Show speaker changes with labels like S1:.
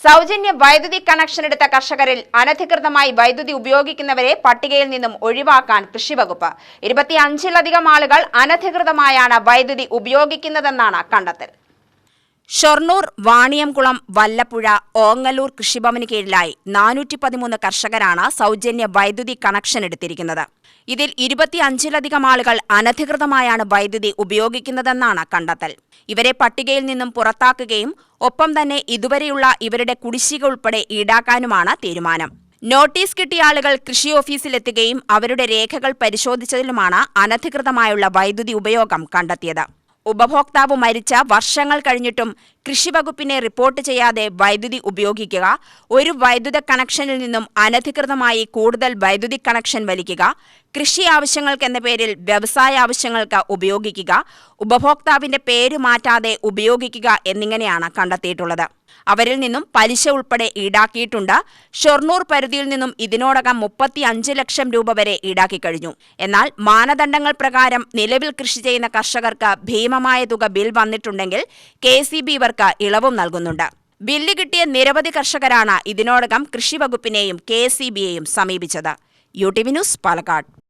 S1: സൗജന്യ വൈദ്യുതി കണക്ഷൻ എടുത്ത കർഷകരിൽ അനധികൃതമായി വൈദ്യുതി ഉപയോഗിക്കുന്നവരെ പട്ടികയിൽ നിന്നും ഒഴിവാക്കാൻ കൃഷിവകുപ്പ് 25ലധികം ആളുകൾ അനധികൃതമായാണ് വൈദ്യുതി ഉപയോഗിക്കുന്നതെന്നാണ് കണ്ടെത്തൽ. ഷൊർണൂർ, വാണിയംകുളം, വല്ലപ്പുഴ, ഓങ്ങല്ലൂർ കൃഷിഭവന് കീഴിലായി 413 കർഷകരാണ് സൗജന്യ വൈദ്യുതി കണക്ഷൻ എടുത്തിരിക്കുന്നത്. ഇതിൽ 25ലധികം ആളുകൾ അനധികൃതമായാണ് വൈദ്യുതി ഉപയോഗിക്കുന്നതെന്നാണ് കണ്ടെത്തൽ. ഇവരെ പട്ടികയിൽ നിന്നും പുറത്താക്കുകയും ഒപ്പം തന്നെ ഇതുവരെയുള്ള ഇവരുടെ കുടിശ്ശിക ഉൾപ്പെടെ ഈടാക്കാനുമാണ് തീരുമാനം. നോട്ടീസ് കിട്ടിയ ആളുകൾ കൃഷി ഓഫീസിലെത്തുകയും അവരുടെ രേഖകൾ പരിശോധിച്ചതിലുമാണ് അനധികൃതമായുള്ള വൈദ്യുതി ഉപയോഗം കണ്ടെത്തിയത്. ഉപഭോക്താവ് മരിച്ച വർഷങ്ങൾ കഴിഞ്ഞിട്ടും കൃഷിവകുപ്പിനെ റിപ്പോർട്ട് ചെയ്യാതെ വൈദ്യുതി ഉപയോഗിക്കുക, ഒരു വൈദ്യുത കണക്ഷനിൽ നിന്നും അനധികൃതമായി കൂടുതൽ വൈദ്യുതി കണക്ഷൻ വലിക്കുക, കൃഷി ആവശ്യങ്ങൾക്കെന്ന പേരിൽ വ്യവസായ ആവശ്യങ്ങൾക്ക് ഉപയോഗിക്കുക, ഉപഭോക്താവിന്റെ പേര് മാറ്റാതെ ഉപയോഗിക്കുക എന്നിങ്ങനെയാണ് കണ്ടെത്തിയിട്ടുള്ളത്. അവരിൽ നിന്നും പലിശ ഉൾപ്പെടെ ഈടാക്കിയിട്ടുണ്ട്. ഷൊർണൂർ പരിധിയിൽ നിന്നും ഇതിനോടകം 35 ലക്ഷം രൂപ വരെ ഈടാക്കിക്കഴിഞ്ഞു. എന്നാൽ മാനദണ്ഡങ്ങൾ പ്രകാരം നിലവിൽ കൃഷി ചെയ്യുന്ന കർഷകർക്ക് ഭീമമായ തുക ബിൽ വന്നിട്ടുണ്ടെങ്കിൽ KCB ഇവർക്ക് ഇളവും നൽകുന്നുണ്ട്. ബില്ല് കിട്ടിയ നിരവധി കർഷകരാണ് ഇതിനോടകം കൃഷിവകുപ്പിനെയും KCBയെയും സമീപിച്ചത്. UTV news, Palakkad.